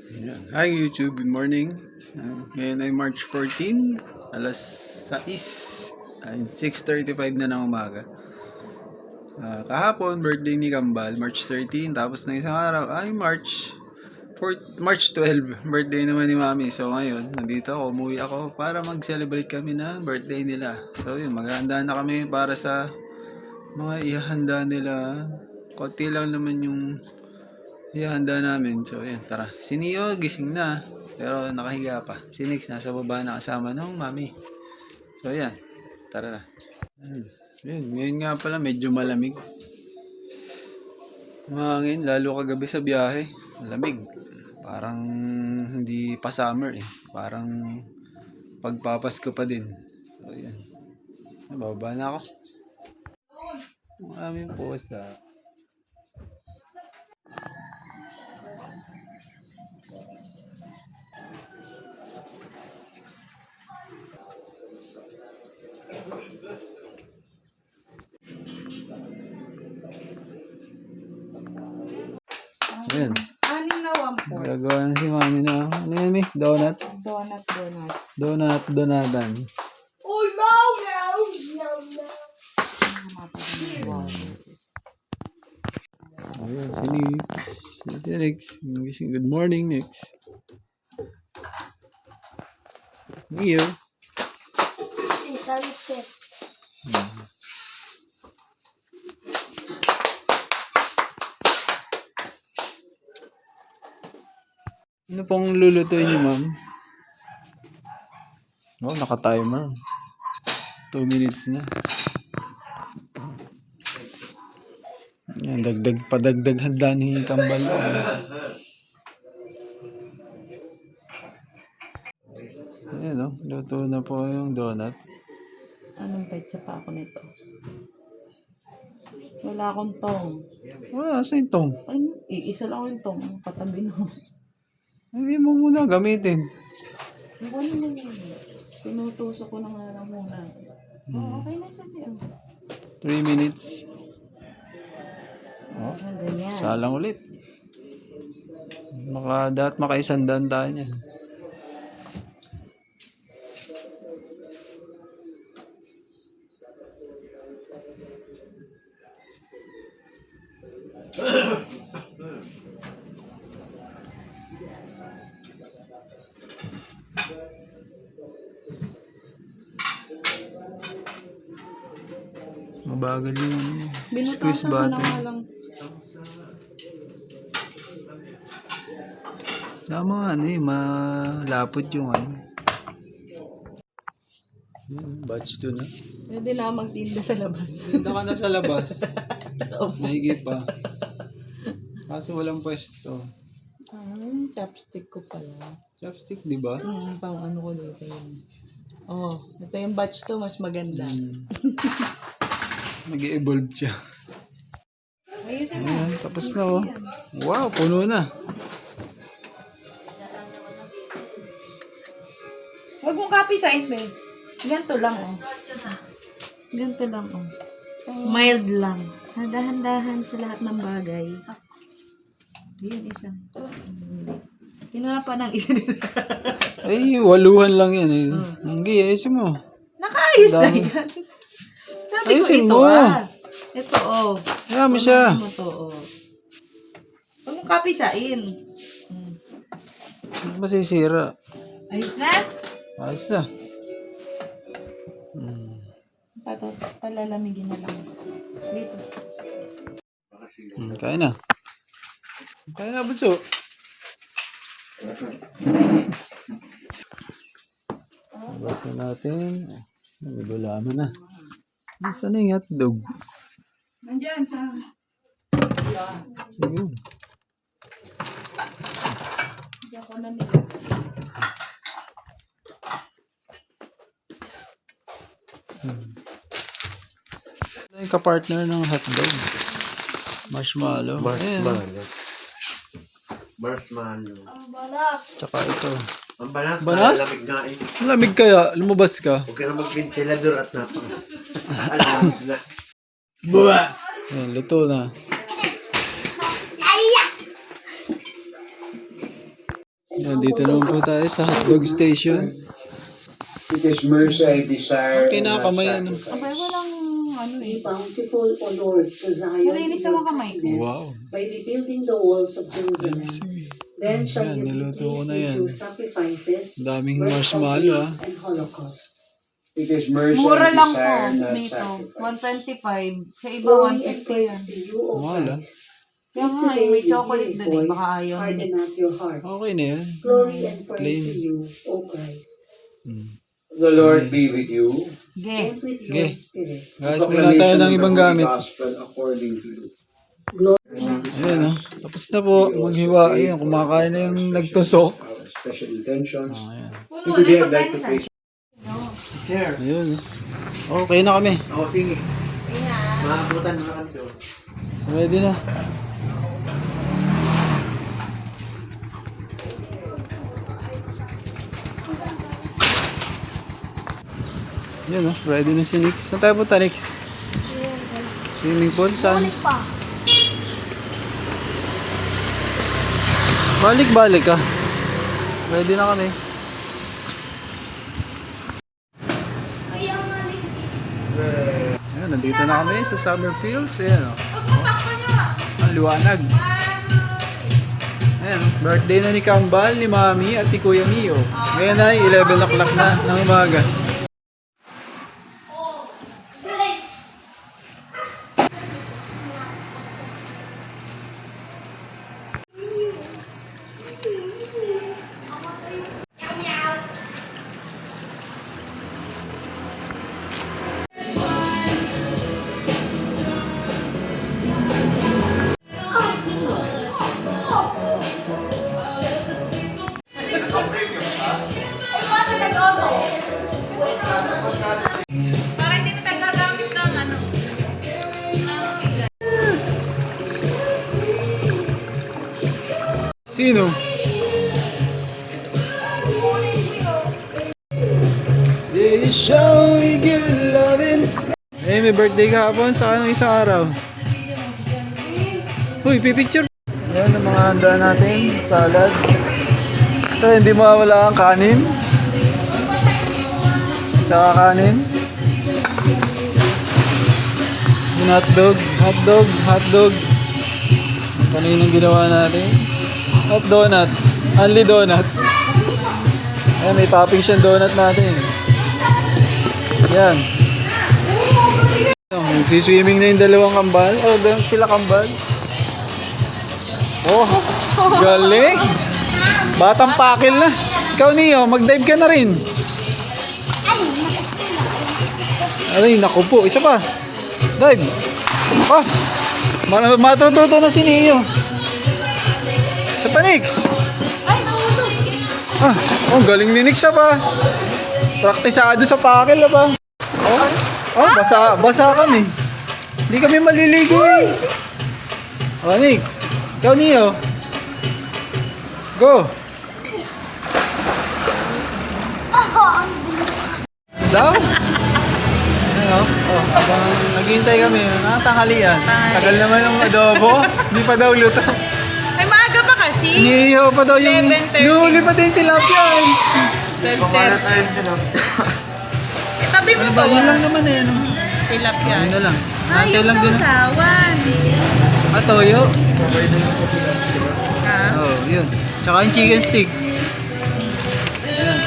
Ayan. Hi YouTube, good morning. Ngayon ay March 14, alas 6, 6:35 na ng umaga. Kahapon, birthday ni Kambal, March 13, tapos na isang araw ay March 12, birthday naman ni Mami. So ngayon, nandito ako, umuwi ako para mag-celebrate kami na birthday nila. So yun, maghahanda na kami para sa mga ihahanda nila. Konti lang naman yung ihahanda namin. So yan, tara. Si Neo, gising na. Pero nakahiga pa. Si Nix, nasa baba na kasama ng Mami. So yan, tara na. Yan, ngayon nga pala medyo malamig. Mahangin, lalo kagabi sa biyahe. Malamig. Parang hindi pa summer eh. Parang pagpapasko pa din. So yan. Nababa na ako. Maraming posta. Yan. Anim na 1/4. Gagawa na si Mami na. Ano yan, Mi? Donut? Donut. Donatan. Oh, no! Ayan, si Nix. Si Nix. Gising. Good morning, Nix. Neo. Ano pong lulutuin niyo, ma'am? Oh, naka-timer. 2 minutes na. Yan, padagdag handa ni Kambal. Ayan, oh. Luto na po yung donut. Anong petsa pa ako nito? Wala akong tong. Wala, asa yung tong? Ay, iisa lang yung tong. Katabi na. Hindi mo muna gamitin. Ano mo yun? Pinutusok ko na nga lang muna. Oh, okay na siya. 3 minutes. Oh, Ganyan. salang ulit. Makaisandaan tayo niyan. Mabagal yung squeeze Binutasan ko na button. nga lang. Tama ano eh, malapot yung ano. Batch 2 na. Pwede na magtinda sa labas. Punta ka na sa labas. Maigi pa. Kaso walang pwesto. Chopstick ko pala. Chopstick, di ba? Pang ano ko dito yun. Oh, ito yung batch to, mas maganda. Mag-evolve siya. Ayusin mo. Ayan, tapos na oh. Wow, puno na. Huwag mong copy-sign, babe. Ganito lang, oh. Ganito lang, oh. Mild lang. Dahan-dahan sa lahat ng bagay. Yan, isa. Kinuha pa ng isa din. Ay, waluhan lang yan eh. Hindi, ayusin mo. Nakaayos na Dami. yan. Sabi ko Ayusin ito, mo. Ito, oh. Marami siya. Ano mo to, oh. Huwag mong copy-sign. Hindi masisira. Ayos na? Ayos na. Palalamigin na lang. Dito. Kaya na. Kaya na, bunso. Labas na natin. May gulaman na. Saan na yung hotdog? Nandyan sa... Ayun. Diyan ko na nila. Ano yung kapartner ng hotdog? Marshmallow. Ayan. Marshmallow. Tsaka ito. Ang banas. Banas? Lamig nga eh. Malamig kaya. Lumabas ka. Huwag ka na mag-ventilador at napaka. Alam na. Buwa! Ayan, luto na. Yan, dito naman po tayo sa hotdog station. Because mercy I desire and not Kinakamay ano. sacrifice. Abay, walang ano Be eh. bountiful, O Lord, to Zion Malinis in ang your mga kamay ko. kindness, Wow. by rebuilding the walls of Jerusalem. Then shall Yan, you be niluto ko pleased na with yan. your sacrifices, Ang daming burnt marshmallow ah. offerings, and holocaust. Because mercy Mura I lang po desire not dito. sacrifice. 125. Sa iba, Glory and 150 praise yan. to you, O Mahal, ah. Christ. Kaya If nga, today may you chocolate hear his dun eh. voice, Baka ayaw ni harden Nix. not your hearts. Okay na yan. Glory and praise Plain. to you, O Christ. Hmm. The Lord be with you. Ge. And with your Okay. spirit. Guys, muna tayo ng ibang gamit. Gospel according to Luke. Ayan oh. Tapos na po. Maghiwa. Ayan, kumakain na yung nagtusok. Our special intentions. Ayan. And today I'd like to praise. Sir. Ayun. Okay na kami. Ako tingin. Makabutan na kami doon. Ready na. Yan oh, ready na si Nix. Saan tayo punta, Nix? Swimming pool? Saan? Balik-balik ka. Ready na kami. Ayan, nandito na kami sa Summer Fields. Ayan oh. Ang liwanag. Ayan, birthday na ni Kambal, ni Mami at ni Kuya Mio. Ngayon ay 11 o'clock na ng umaga. Para hindi na tayo gagamit ng ano. Sino? They show me good loving. Eh, may birthday kahapon sa anong isang araw. Uy, pipicture. Ayan ang mga handa natin. Salad. Ito, hindi mawawala ang kanin. Tsaka kanin. Yung hotdog. Hotdog. Hotdog. Kaninang ginawa natin. At donut. Only donut. Ayan, may topping siyang donut natin. Yan. Nagsiswimming na yung dalawang kambal. Oh, sila kambal. Oh, galing. Batang pakil na. Ikaw, Neo, mag-dive ka na rin. Ay, naku po. Isa pa. Dive. Ah, matututo na si Neo. Isa pa, Nix. Ah, oh, galing ni Nix pa. Praktisado sa pakil na ba? Oh, basa kami. Hindi kami maliligo eh. Oh, Nix. Ikaw, Neo. Go. Daw? Ano? Oh, habang naghihintay kami, tanghalian. Tagal naman ng adobo. Hindi pa daw luto. Ay, maaga pa kasi. Iniihaw pa daw yung... 11:30. Nihuli pa din tilapia eh. 12:30. Itabi mo Ano pa ba? Yun lang naman eh. Ano? Tilapia. Yun na lang. Ay, Nantay lang din. sawan. Ah, toyo. Ah. Oh, yun. Tsaka yung chicken stick. Ayan.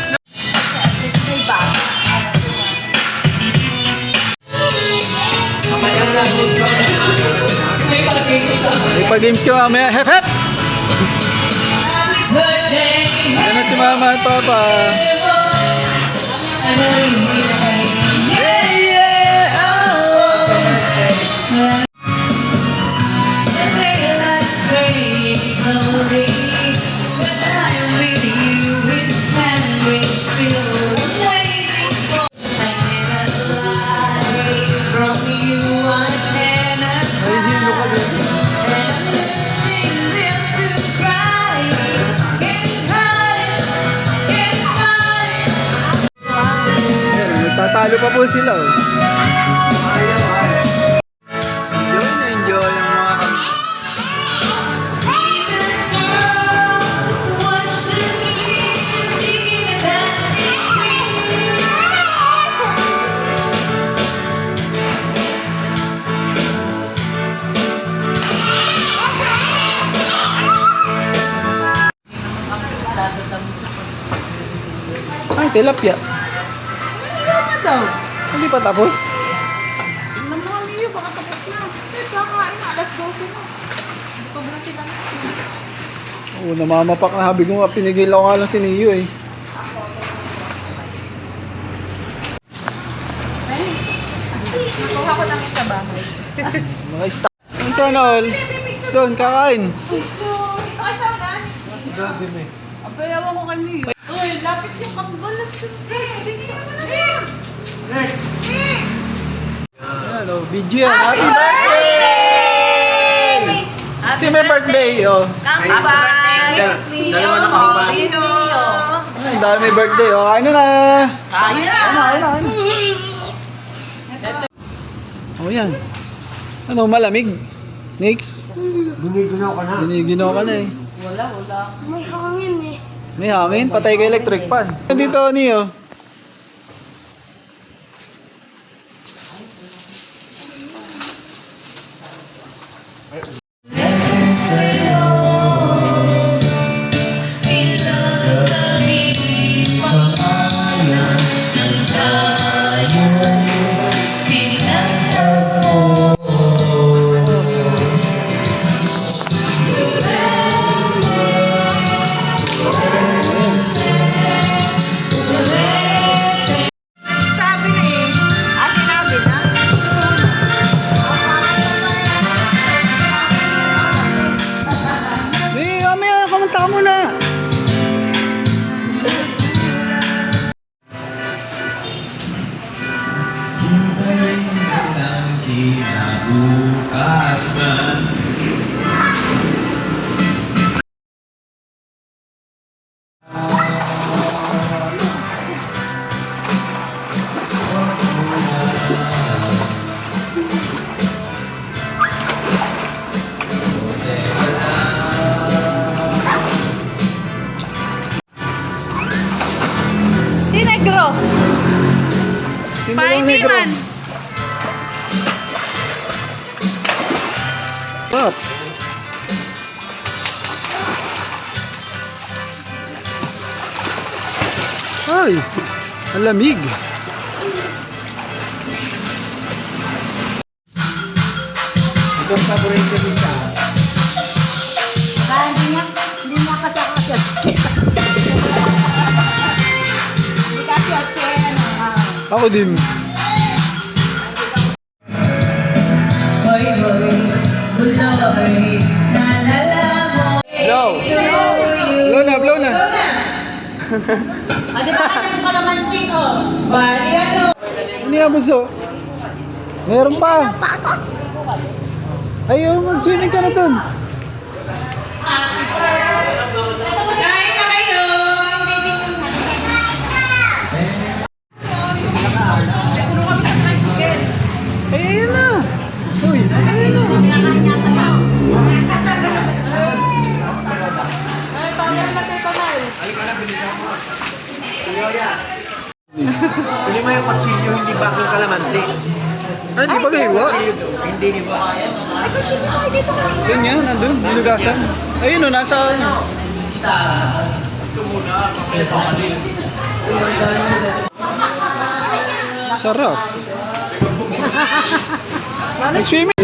May pa-games ka mamaya. Hep hep! Ayan na si Mama at Papa. Yeah, yeah, oh. Ay, hilo ka din. Ayan, nagtatalo pa po sila. Oh. Enjoy ang mga tilapia. Ano daw? Hindi pa tapos? Tingnan mo nga niyo, baka tapos na. Ito, kakain na, alas 12 na. Gutom na sila na. Oo, namamapak na habi ko nga. Pinigil ako nga lang si Neo eh. Nakuha ko lang yung sa bahay. Mga stock. Ang sana all. Doon, kakain. Ito ka sa ulan? Abay, awan ko kanyo. Uy, lapit yung kambalat. Hindi naman na Next! Ano, video yan. Happy birthday! Si may birthday, oh. Kambal! Dalawa na kambal. Ay, dahil may birthday, oh. Kain na na. Kaya na! Kain na. Oh, yan. Ano, malamig? Next. Giniginaw ka na. Giniginaw ka na eh. Wala. May hangin eh. May hangin, patay ka electric fan. Dito, Neo. Sabi na eh. Sinabi na? Eh, mamaya, kumanta ka muna. Si Negro! Sino bang negro? Paidiman! Up. Ay, ang lamig. Ito ang paborito nila. Kaya hindi niya kasakasya. Hindi kasi atse, Ako din. Blow. Blow na, blow na. Di ba ka naman kalamansi ko? Bali ano? Ano yan, buso? Meron pa. Ayaw, mag-swimming ka na dun. Kain na kayo! Ay, ayun na. Uy, ayun na. Hindi mo yung kutsilyo, hindi ba ang kalamansi? Ay, di ba gawa? Hindi di ba? Yun nga, nandun, nilugasan. Ayun o, nasa ano. Sarap. Nag-swimming.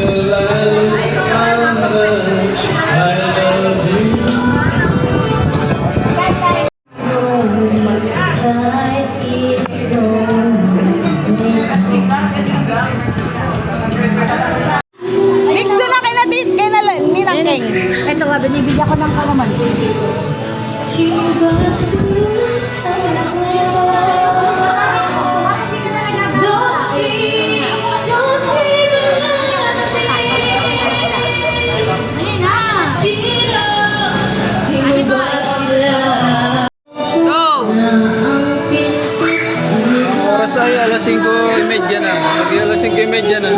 Mix doon na kay Nadine, kay Ninang King. Ito nga, binibigyan ko ng kalamansi. Go! Oras ay alas 5:30 na. Mag-alas 5:30 na.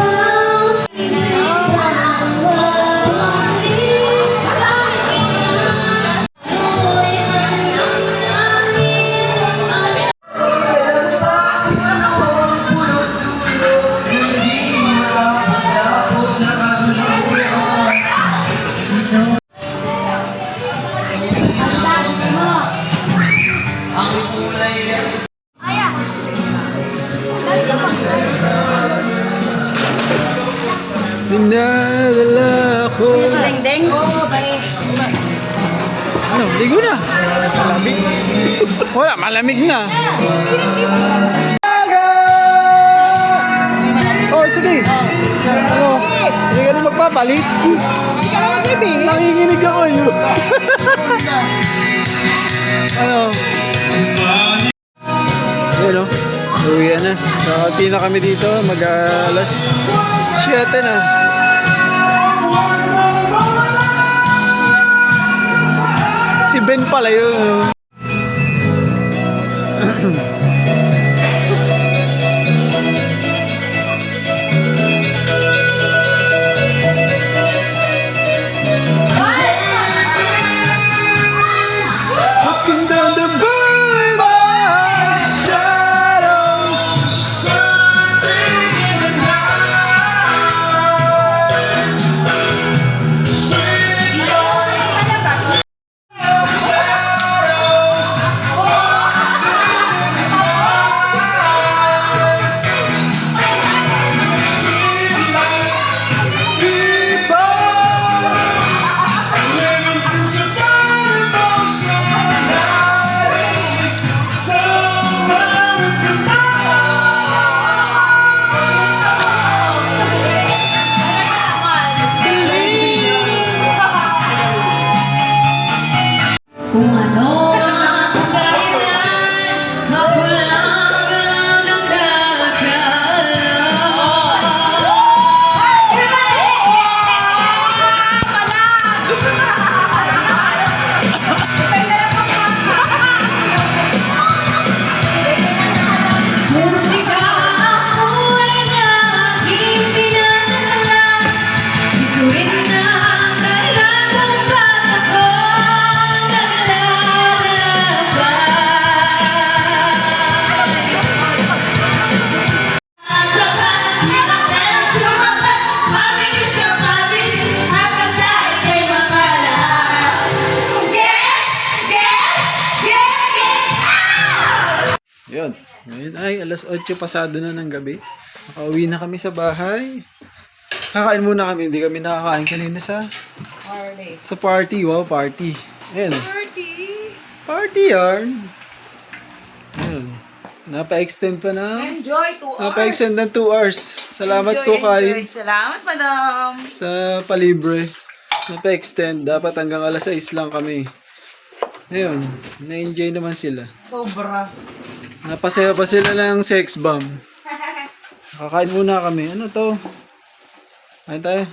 Dinadala ko. Deng-deng. Ano, ligo na. Malamig. Wala, malamig na. Oh, sige. Ano? Hindi ka rin magpapalit. Nanginginig ako yun. Ano? Ayan o. Uwi na. Nakati na kami dito. Mag-alas 7 na. Si Ben pala yun. Looking down the boulevard, shadows, something in the night. Sweet love, shadows, something in the night. People living in survival, somewhere in the Kung ano ang kailan, ako lang ang nakakaalam. Musika ako'y laging pinadala. Ito rin ang dahilan kung bakit ako Yun. Ngayon ay alas 8 pasado na ng gabi. Nakauwi na kami sa bahay. Kakain muna kami. Hindi kami nakakain kanina sa party. Wow, party. Ayun. Party yarn. Ayun. Napa-extend pa na. Enjoy 2 hours. Napa-extend ng 2 hours. Salamat po kay Salamat, madam. sa palibre. Napa-extend. Dapat hanggang alas 6 lang kami. Ayun. Na-enjoy naman sila. Sobra. Napasaya pa sila ng sex bomb. Kakain muna kami. Ano to? Kain tayo.